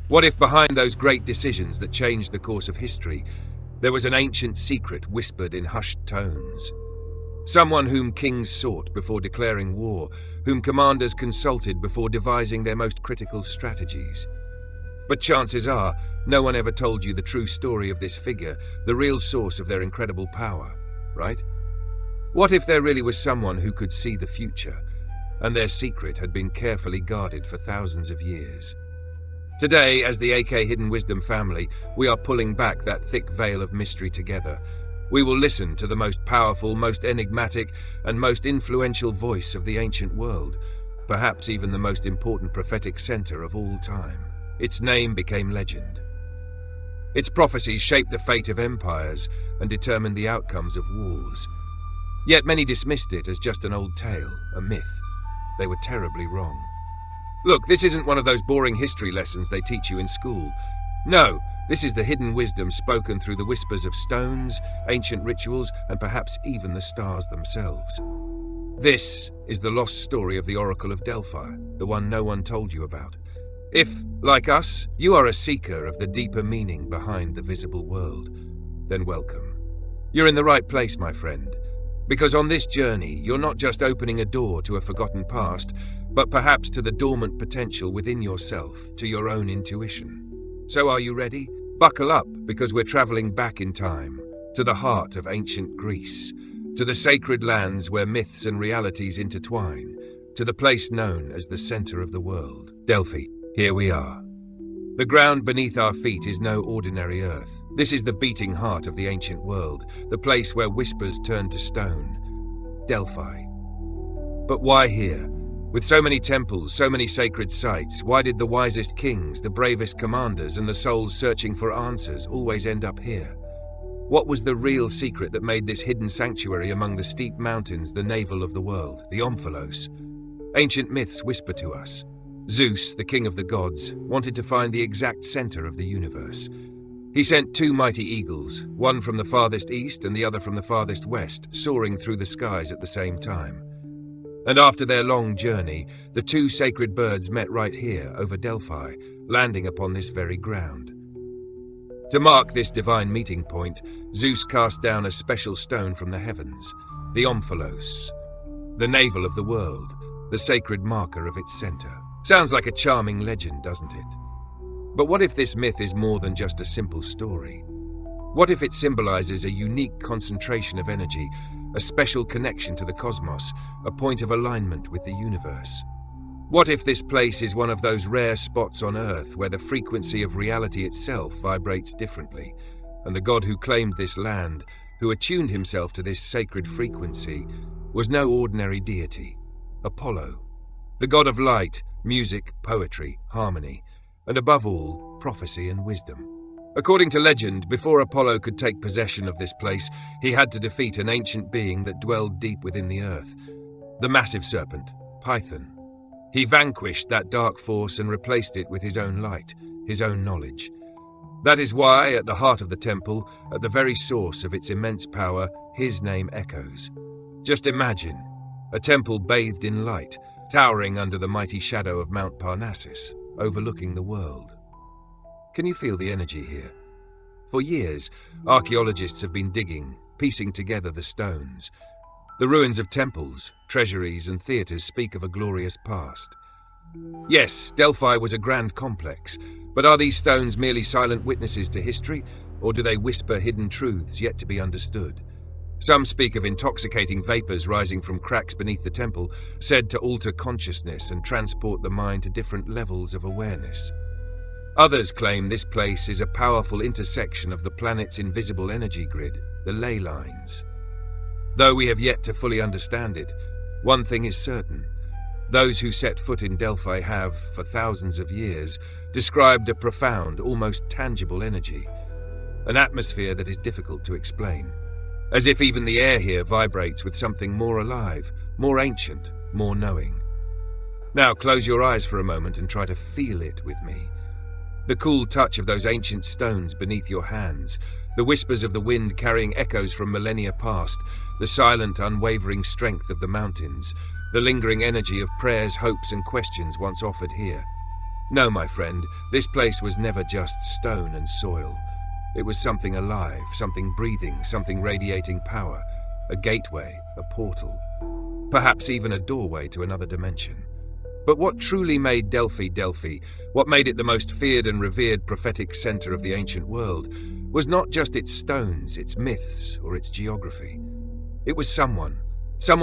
What if behind those great decisions that changed the course of history, there was an ancient secret whispered in hushed tones? Someone whom kings sought before declaring war, whom commanders consulted before devising their most critical strategies. But chances are, no one ever told you the true story of this figure, the real source of their incredible power, right? What if there really was someone who could see the future, and their secret had been carefully guarded for thousands of years? Today, as the AK Hidden Wisdom family, we are pulling back that thick veil of mystery together. We will listen to the most powerful, most enigmatic, and most influential voice of the ancient world, perhaps even the most important prophetic center of all time. Its name became legend. Its prophecies shaped the fate of empires and determined the outcomes of wars. Yet many dismissed it as just an old tale, a myth. They were terribly wrong. Look, this isn't one of those boring history lessons they teach you in school. No, this is the hidden wisdom spoken through the whispers of stones, ancient rituals, and perhaps even the stars themselves. This is the lost story of the Oracle of Delphi, the one no one told you about. If, like us, you are a seeker of the deeper meaning behind the visible world, then welcome. You're in the right place, my friend, because on this journey, you're not just opening a door to a forgotten past, but perhaps to the dormant potential within yourself, to your own intuition. So are you ready? Buckle up, because we're traveling back in time, to the heart of ancient Greece, to the sacred lands where myths and realities intertwine, to the place known as the center of the world, Delphi. Here we are. The ground beneath our feet is no ordinary earth. This is the beating heart of the ancient world, the place where whispers turn to stone, Delphi. But why here? With so many temples, so many sacred sites, why did the wisest kings, the bravest commanders, and the souls searching for answers always end up here? What was the real secret that made this hidden sanctuary among the steep mountains the navel of the world, the Omphalos? Ancient myths whisper to us. Zeus, the king of the gods, wanted to find the exact center of the universe. He sent two mighty eagles, one from the farthest east and the other from the farthest west, soaring through the skies at the same time. And after their long journey, the two sacred birds met right here over Delphi, landing upon this very ground. To mark this divine meeting point, Zeus cast down a special stone from the heavens, the Omphalos, the navel of the world, the sacred marker of its center. Sounds like a charming legend, doesn't it? But what if this myth is more than just a simple story? What if it symbolizes a unique concentration of energy, a special connection to the cosmos, a point of alignment with the universe? What if this place is one of those rare spots on Earth where the frequency of reality itself vibrates differently, and the god who claimed this land, who attuned himself to this sacred frequency, was no ordinary deity, Apollo, the god of light, music, poetry, harmony, and above all, prophecy and wisdom. According to legend, before Apollo could take possession of this place, he had to defeat an ancient being that dwelled deep within the earth, the massive serpent, Python. He vanquished that dark force and replaced it with his own light, his own knowledge. That is why, at the heart of the temple, at the very source of its immense power, his name echoes. Just imagine, a temple bathed in light, towering under the mighty shadow of Mount Parnassus, overlooking the world. Can you feel the energy here? For years, archaeologists have been digging, piecing together the stones. The ruins of temples, treasuries, and theaters speak of a glorious past. Yes, Delphi was a grand complex, but are these stones merely silent witnesses to history, or do they whisper hidden truths yet to be understood? Some speak of intoxicating vapors rising from cracks beneath the temple, said to alter consciousness and transport the mind to different levels of awareness. Others claim this place is a powerful intersection of the planet's invisible energy grid, the ley lines. Though we have yet to fully understand it, one thing is certain. Those who set foot in Delphi have, for thousands of years, described a profound, almost tangible energy, an atmosphere that is difficult to explain. As if even the air here vibrates with something more alive, more ancient, more knowing. Now close your eyes for a moment and try to feel it with me. The cool touch of those ancient stones beneath your hands, the whispers of the wind carrying echoes from millennia past, the silent, unwavering strength of the mountains, the lingering energy of prayers, hopes, and questions once offered here. No, my friend, this place was never just stone and soil. It was something alive, something breathing, something radiating power, a gateway, a portal, perhaps even a doorway to another dimension. But what truly made Delphi Delphi, what made it the most feared and revered prophetic center of the ancient world, was not just its stones, its myths, or its geography. It was someone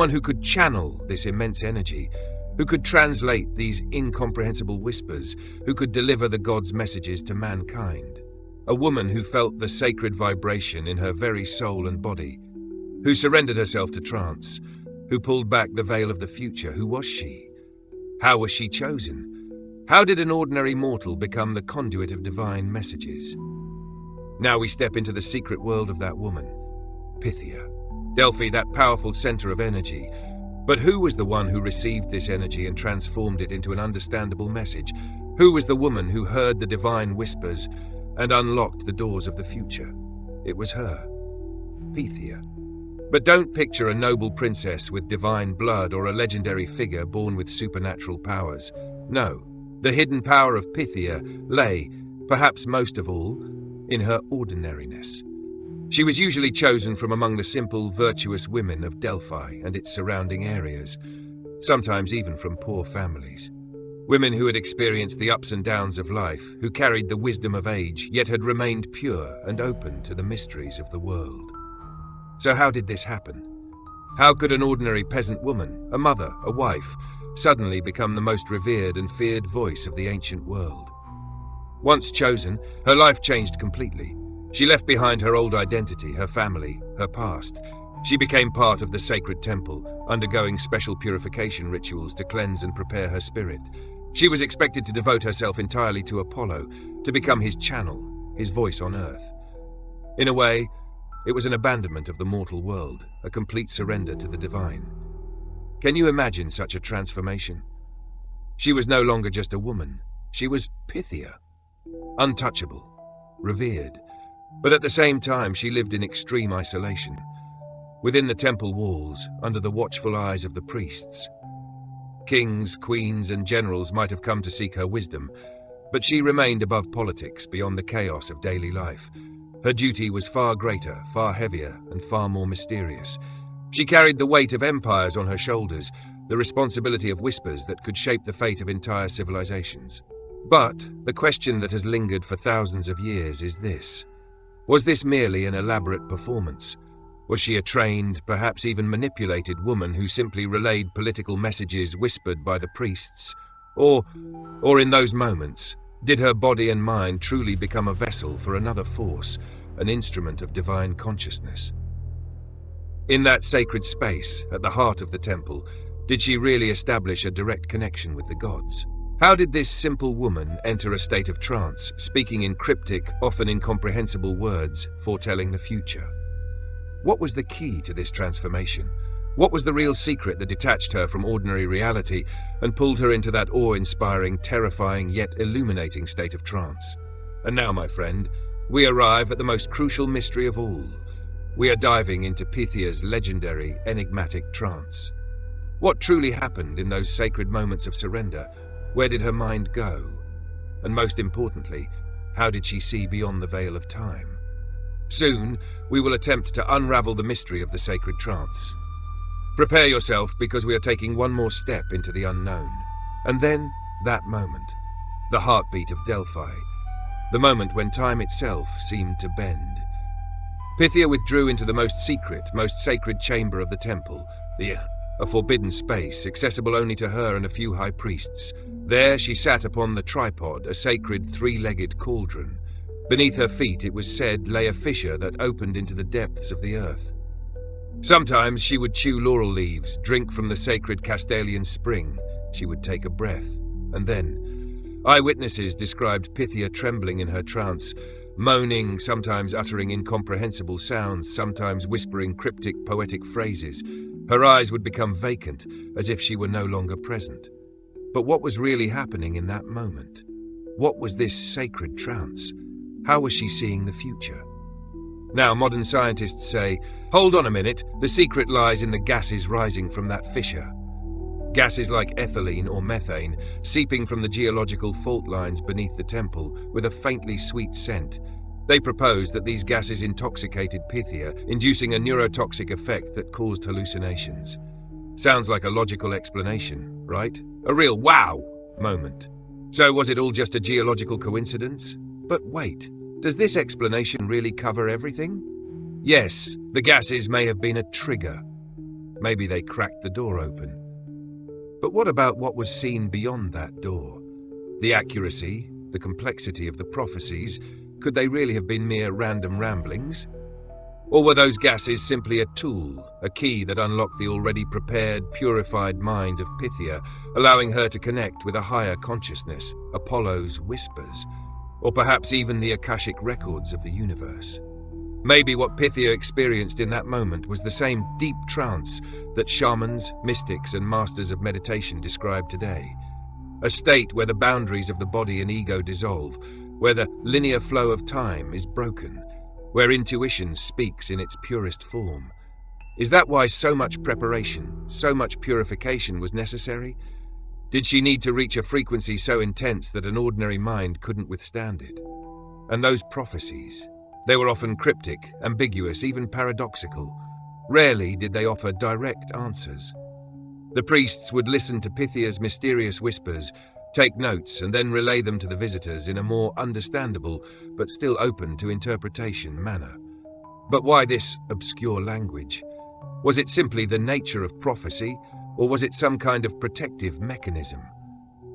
who could channel this immense energy, who could translate these incomprehensible whispers, who could deliver the gods' messages to mankind. A woman who felt the sacred vibration in her very soul and body, who surrendered herself to trance, who pulled back the veil of the future. Who was she? How was she chosen? How did an ordinary mortal become the conduit of divine messages? Now we step into the secret world of that woman, Pythia. Delphi, that powerful center of energy. But who was the one who received this energy and transformed it into an understandable message? Who was the woman who heard the divine whispers and unlocked the doors of the future? It was her, Pythia. But don't picture a noble princess with divine blood or a legendary figure born with supernatural powers. No, the hidden power of Pythia lay, perhaps most of all, in her ordinariness. She was usually chosen from among the simple, virtuous women of Delphi and its surrounding areas, sometimes even from poor families. Women who had experienced the ups and downs of life, who carried the wisdom of age, yet had remained pure and open to the mysteries of the world. So how did this happen? How could an ordinary peasant woman, a mother, a wife, suddenly become the most revered and feared voice of the ancient world? Once chosen, her life changed completely. She left behind her old identity, her family, her past. She became part of the sacred temple, undergoing special purification rituals to cleanse and prepare her spirit. She was expected to devote herself entirely to Apollo, to become his channel, his voice on earth. In a way, it was an abandonment of the mortal world, a complete surrender to the divine. Can you imagine such a transformation? She was no longer just a woman. She was Pythia, untouchable, revered. But at the same time, she lived in extreme isolation, within the temple walls, under the watchful eyes of the priests. Kings, queens, and generals might have come to seek her wisdom, but she remained above politics, beyond the chaos of daily life. Her duty was far greater, far heavier, and far more mysterious. She carried the weight of empires on her shoulders, the responsibility of whispers that could shape the fate of entire civilizations. But the question that has lingered for thousands of years is this. Was this merely an elaborate performance? Was she a trained, perhaps even manipulated woman who simply relayed political messages whispered by the priests? Or in those moments, did her body and mind truly become a vessel for another force, an instrument of divine consciousness? In that sacred space, at the heart of the temple, did she really establish a direct connection with the gods? How did this simple woman enter a state of trance, speaking in cryptic, often incomprehensible words, foretelling the future? What was the key to this transformation? What was the real secret that detached her from ordinary reality and pulled her into that awe-inspiring, terrifying, yet illuminating state of trance? And now, my friend, we arrive at the most crucial mystery of all. We are diving into Pythia's legendary, enigmatic trance. What truly happened in those sacred moments of surrender? Where did her mind go? And most importantly, how did she see beyond the veil of time? Soon, we will attempt to unravel the mystery of the sacred trance. Prepare yourself, because we are taking one more step into the unknown. And then, that moment, the heartbeat of Delphi, the moment when time itself seemed to bend. Pythia withdrew into the most secret, most sacred chamber of the temple, a forbidden space, accessible only to her and a few high priests. There she sat upon the tripod, a sacred three-legged cauldron. Beneath her feet, it was said, lay a fissure that opened into the depths of the earth. Sometimes she would chew laurel leaves, drink from the sacred Castalian spring. She would take a breath, and then eyewitnesses described Pythia trembling in her trance, moaning, sometimes uttering incomprehensible sounds, sometimes whispering cryptic poetic phrases. Her eyes would become vacant, as if she were no longer present. But what was really happening in that moment? What was this sacred trance? How was she seeing the future? Now, modern scientists say, hold on a minute, the secret lies in the gases rising from that fissure. gases like ethylene or methane seeping from the geological fault lines beneath the temple with a faintly sweet scent. They proposed that these gases intoxicated Pythia, inducing a neurotoxic effect that caused hallucinations. Sounds like a logical explanation, right? A real wow moment. So was it all just a geological coincidence? But wait, does this explanation really cover everything? Yes, the gases may have been a trigger. Maybe they cracked the door open. But what about what was seen beyond that door? The accuracy, the complexity of the prophecies, could they really have been mere random ramblings? Or were those gases simply a tool, a key that unlocked the already prepared, purified mind of Pythia, allowing her to connect with a higher consciousness, Apollo's whispers, or perhaps even the Akashic records of the universe? Maybe what Pythia experienced in that moment was the same deep trance that shamans, mystics, and masters of meditation describe today. A state where the boundaries of the body and ego dissolve, where the linear flow of time is broken, where intuition speaks in its purest form. Is that why so much preparation, so much purification was necessary? Did she need to reach a frequency so intense that an ordinary mind couldn't withstand it? And those prophecies, they were often cryptic, ambiguous, even paradoxical. Rarely did they offer direct answers. The priests would listen to Pythia's mysterious whispers, take notes, and then relay them to the visitors in a more understandable, but still open to interpretation manner. But why this obscure language? Was it simply the nature of prophecy, or was it some kind of protective mechanism?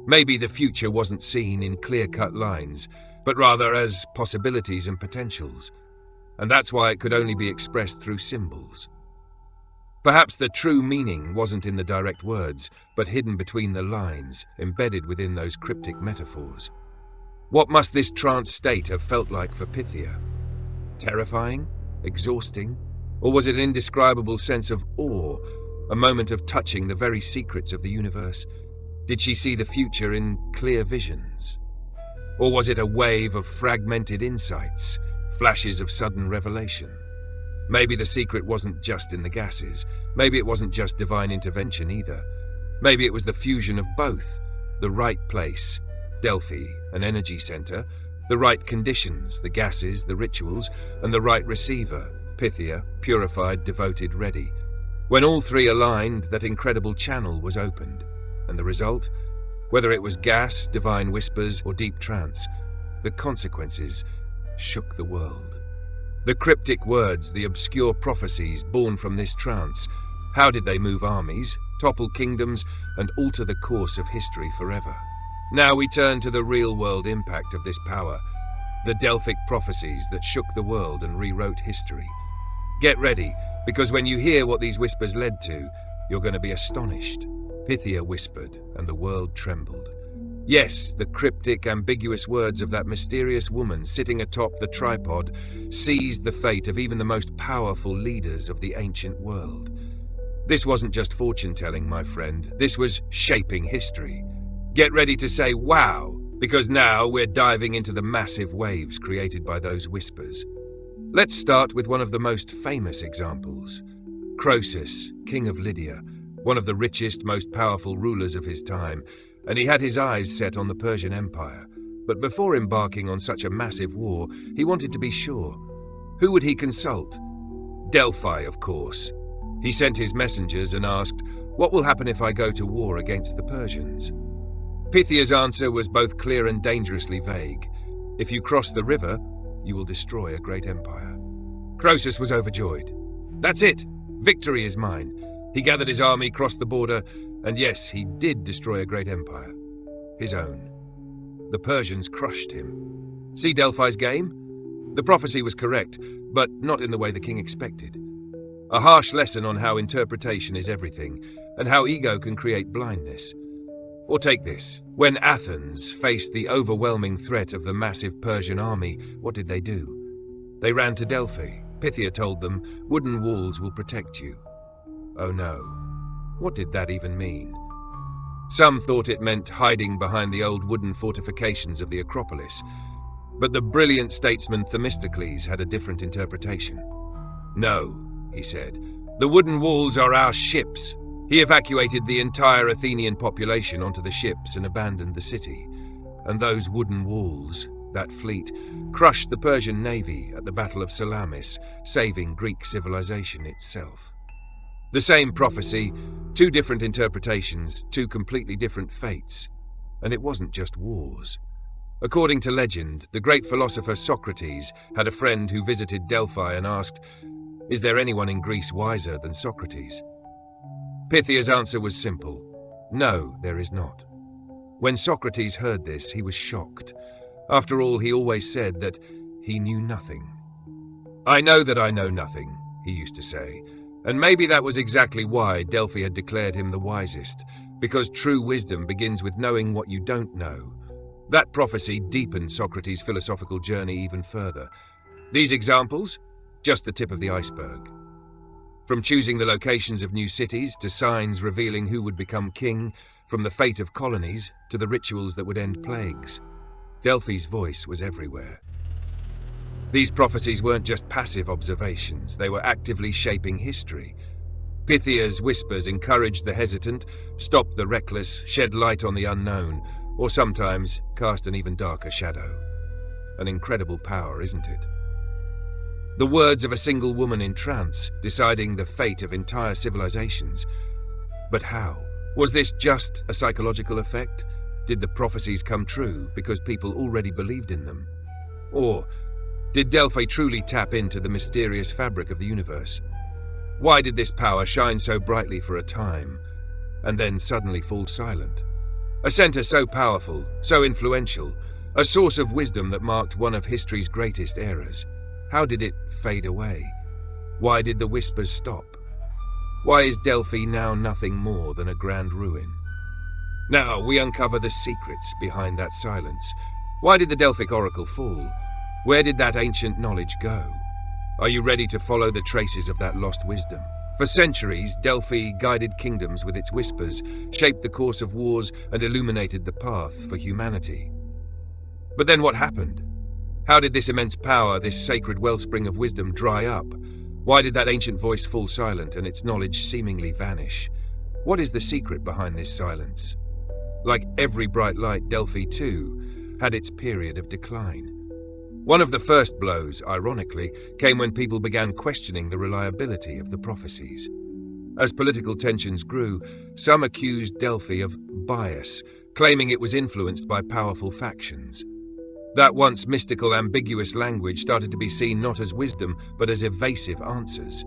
Maybe the future wasn't seen in clear-cut lines, but rather as possibilities and potentials, and that's why it could only be expressed through symbols. Perhaps the true meaning wasn't in the direct words, but hidden between the lines, embedded within those cryptic metaphors. What must this trance state have felt like for Pythia? Terrifying? Exhausting? Or was it an indescribable sense of awe, a moment of touching the very secrets of the universe? Did she see the future in clear visions? Or was it a wave of fragmented insights, flashes of sudden revelation? Maybe the secret wasn't just in the gases. Maybe it wasn't just divine intervention either. Maybe it was the fusion of both. The right place, Delphi, an energy center, the right conditions, the gases, the rituals, and the right receiver, Pythia, purified, devoted, ready. When all three aligned, that incredible channel was opened. And the result? Whether it was gas, divine whispers, or deep trance, the consequences shook the world. The cryptic words, the obscure prophecies born from this trance, how did they move armies, topple kingdoms, and alter the course of history forever? Now we turn to the real-world impact of this power, the Delphic prophecies that shook the world and rewrote history. Get ready, because when you hear what these whispers led to, you're going to be astonished. Pythia whispered, and the world trembled. Yes, the cryptic, ambiguous words of that mysterious woman sitting atop the tripod seized the fate of even the most powerful leaders of the ancient world. This wasn't just fortune-telling, my friend. This was shaping history. Get ready to say, wow, because now we're diving into the massive waves created by those whispers. Let's start with one of the most famous examples. Croesus, king of Lydia, one of the richest, most powerful rulers of his time, and he had his eyes set on the Persian Empire. But before embarking on such a massive war, he wanted to be sure. Who would he consult? Delphi, of course. He sent his messengers and asked, "What will happen if I go to war against the Persians?" Pythia's answer was both clear and dangerously vague. If you cross the river, you will destroy a great empire. Croesus was overjoyed. That's it! Victory is mine. He gathered his army, crossed the border, and yes, he did destroy a great empire. His own. The Persians crushed him. See Delphi's game? The prophecy was correct, but not in the way the king expected. A harsh lesson on how interpretation is everything, and how ego can create blindness. Or take this. When Athens faced the overwhelming threat of the massive Persian army, what did they do? They ran to Delphi. Pythia told them, "Wooden walls will protect you." Oh no. What did that even mean? Some thought it meant hiding behind the old wooden fortifications of the Acropolis, but the brilliant statesman Themistocles had a different interpretation. "No," he said, "the wooden walls are our ships. He evacuated the entire Athenian population onto the ships and abandoned the city. And those wooden walls, that fleet, crushed the Persian navy at the Battle of Salamis, saving Greek civilization itself. The same prophecy, two different interpretations, two completely different fates. And it wasn't just wars. According to legend, the great philosopher Socrates had a friend who visited Delphi and asked, "Is there anyone in Greece wiser than Socrates?" Pythia's answer was simple: "No, there is not." When Socrates heard this, he was shocked. After all, he always said that he knew nothing. "I know that I know nothing," he used to say, and maybe that was exactly why Delphi had declared him the wisest, because true wisdom begins with knowing what you don't know. That prophecy deepened Socrates' philosophical journey even further. These examples, just the tip of the iceberg. From choosing the locations of new cities to signs revealing who would become king, from the fate of colonies to the rituals that would end plagues, Delphi's voice was everywhere. These prophecies weren't just passive observations, they were actively shaping history. Pythia's whispers encouraged the hesitant, stopped the reckless, shed light on the unknown, or sometimes cast an even darker shadow. An incredible power, isn't it? The words of a single woman in trance, deciding the fate of entire civilizations. But how? Was this just a psychological effect? Did the prophecies come true because people already believed in them? Or did Delphi truly tap into the mysterious fabric of the universe? Why did this power shine so brightly for a time, and then suddenly fall silent? A center so powerful, so influential, a source of wisdom that marked one of history's greatest eras. How did it fade away? Why did the whispers stop? Why is Delphi now nothing more than a grand ruin? Now we uncover the secrets behind that silence. Why did the Delphic oracle fall? Where did that ancient knowledge go? Are you ready to follow the traces of that lost wisdom? For centuries, Delphi guided kingdoms with its whispers, shaped the course of wars, and illuminated the path for humanity. But then what happened? How did this immense power, this sacred wellspring of wisdom, dry up? Why did that ancient voice fall silent and its knowledge seemingly vanish? What is the secret behind this silence? Like every bright light, Delphi, too, had its period of decline. One of the first blows, ironically, came when people began questioning the reliability of the prophecies. As political tensions grew, some accused Delphi of bias, claiming it was influenced by powerful factions. That once mystical, ambiguous language started to be seen not as wisdom, but as evasive answers.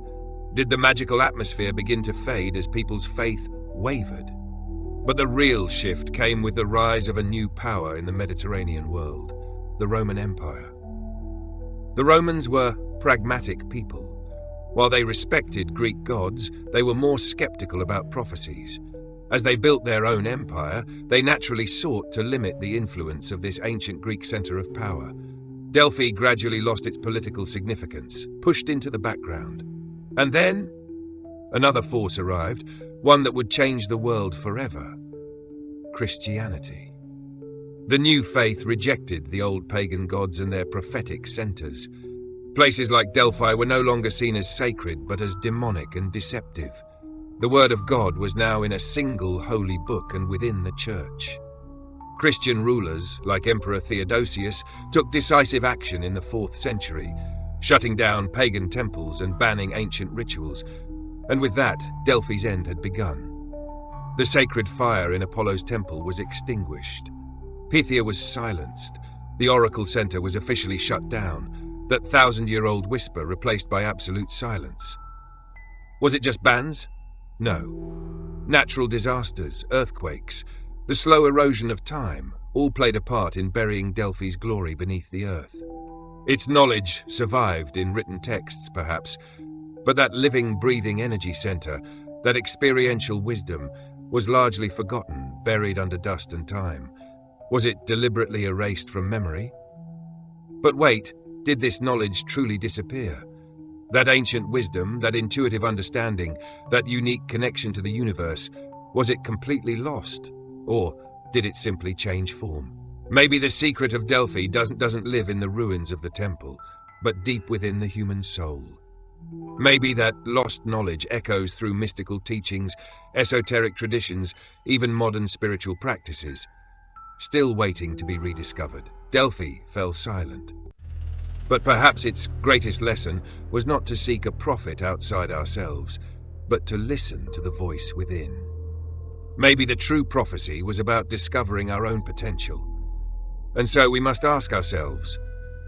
Did the magical atmosphere begin to fade as people's faith wavered? But the real shift came with the rise of a new power in the Mediterranean world, the Roman Empire. The Romans were pragmatic people. While they respected Greek gods, they were more skeptical about prophecies. As they built their own empire, they naturally sought to limit the influence of this ancient Greek center of power. Delphi gradually lost its political significance, pushed into the background. And then, another force arrived, one that would change the world forever: Christianity. The new faith rejected the old pagan gods and their prophetic centers. Places like Delphi were no longer seen as sacred, but as demonic and deceptive. The word of God was now in a single holy book and within the church. Christian rulers, like Emperor Theodosius, took decisive action in the 4th century, shutting down pagan temples and banning ancient rituals. And with that, Delphi's end had begun. The sacred fire in Apollo's temple was extinguished. Pythia was silenced. The oracle center was officially shut down, that 1,000-year-old whisper replaced by absolute silence. Was it just bans? No. Natural disasters, earthquakes, the slow erosion of time, all played a part in burying Delphi's glory beneath the earth. Its knowledge survived in written texts, perhaps, but that living, breathing energy center, that experiential wisdom, was largely forgotten, buried under dust and time. Was it deliberately erased from memory? But wait, did this knowledge truly disappear? That ancient wisdom, that intuitive understanding, that unique connection to the universe, was it completely lost? Or did it simply change form? Maybe the secret of Delphi doesn't live in the ruins of the temple, but deep within the human soul. Maybe that lost knowledge echoes through mystical teachings, esoteric traditions, even modern spiritual practices. Still waiting to be rediscovered, Delphi fell silent. But perhaps its greatest lesson was not to seek a profit outside ourselves, but to listen to the voice within. Maybe the true prophecy was about discovering our own potential. And so we must ask ourselves,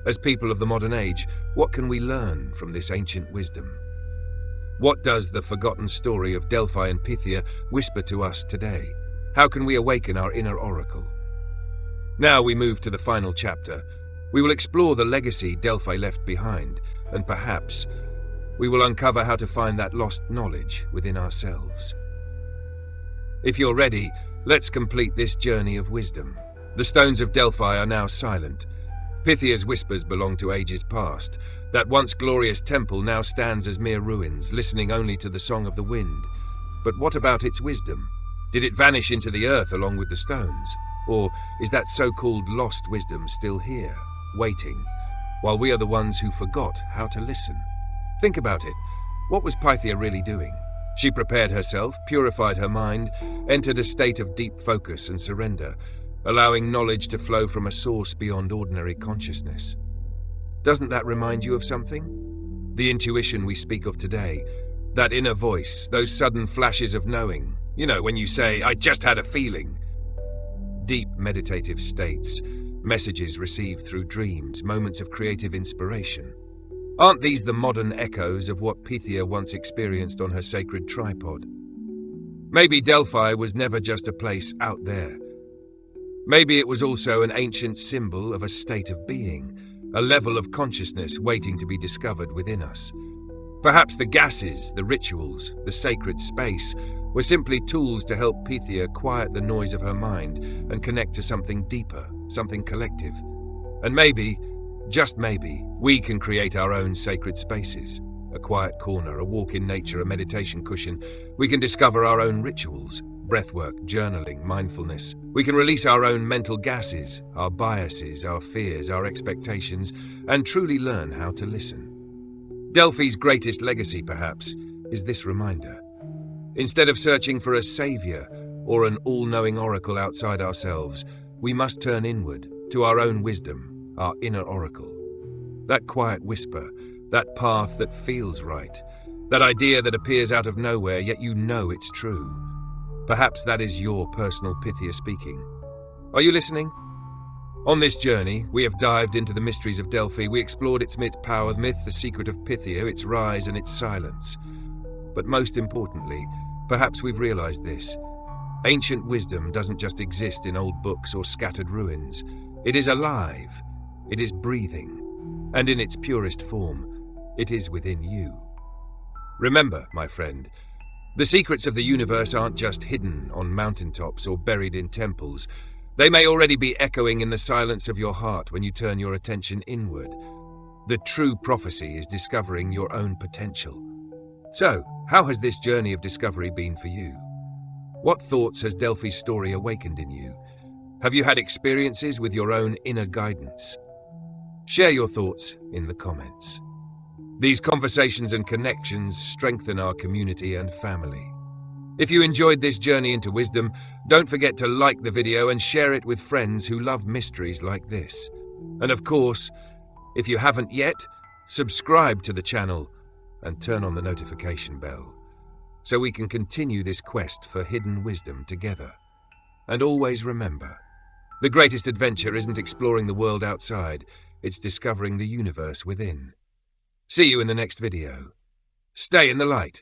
as people of the modern age, what can we learn from this ancient wisdom? What does the forgotten story of Delphi and Pythia whisper to us today? How can we awaken our inner oracle? Now we move to the final chapter. We will explore the legacy Delphi left behind, and perhaps we will uncover how to find that lost knowledge within ourselves. If you're ready, let's complete this journey of wisdom. The stones of Delphi are now silent. Pythia's whispers belong to ages past. That once glorious temple now stands as mere ruins, listening only to the song of the wind. But what about its wisdom? Did it vanish into the earth along with the stones? Or is that so-called lost wisdom still here, waiting, while we are the ones who forgot how to listen? Think about it. What was Pythia really doing? She prepared herself, purified her mind, entered a state of deep focus and surrender, allowing knowledge to flow from a source beyond ordinary consciousness. Doesn't that remind you of something? The intuition we speak of today, that inner voice, those sudden flashes of knowing. You know, when you say, "I just had a feeling." Deep meditative states, messages received through dreams, moments of creative inspiration. Aren't these the modern echoes of what Pythia once experienced on her sacred tripod? Maybe Delphi was never just a place out there. Maybe it was also an ancient symbol of a state of being, a level of consciousness waiting to be discovered within us. Perhaps the gases, the rituals, the sacred space were simply tools to help Pythia quiet the noise of her mind and connect to something deeper, something collective. And maybe, just maybe, we can create our own sacred spaces. A quiet corner, a walk in nature, a meditation cushion. We can discover our own rituals. Breathwork, journaling, mindfulness. We can release our own mental gases, our biases, our fears, our expectations, and truly learn how to listen. Delphi's greatest legacy, perhaps, is this reminder. Instead of searching for a savior or an all-knowing oracle outside ourselves, we must turn inward to our own wisdom, our inner oracle. That quiet whisper, that path that feels right, that idea that appears out of nowhere, yet you know it's true. Perhaps that is your personal Pythia speaking. Are you listening? On this journey, we have dived into the mysteries of Delphi. We explored its power, myth, the secret of Pythia, its rise and its silence. But most importantly, perhaps we've realized this. Ancient wisdom doesn't just exist in old books or scattered ruins. It is alive. It is breathing. And in its purest form, it is within you. Remember, my friend, the secrets of the universe aren't just hidden on mountaintops or buried in temples. They may already be echoing in the silence of your heart when you turn your attention inward. The true prophecy is discovering your own potential. So, how has this journey of discovery been for you? What thoughts has Delphi's story awakened in you? Have you had experiences with your own inner guidance? Share your thoughts in the comments. These conversations and connections strengthen our community and family. If you enjoyed this journey into wisdom, don't forget to like the video and share it with friends who love mysteries like this. And of course, if you haven't yet, subscribe to the channel and turn on the notification bell so we can continue this quest for hidden wisdom together. And always remember, the greatest adventure isn't exploring the world outside, it's discovering the universe within. See you in the next video. Stay in the light.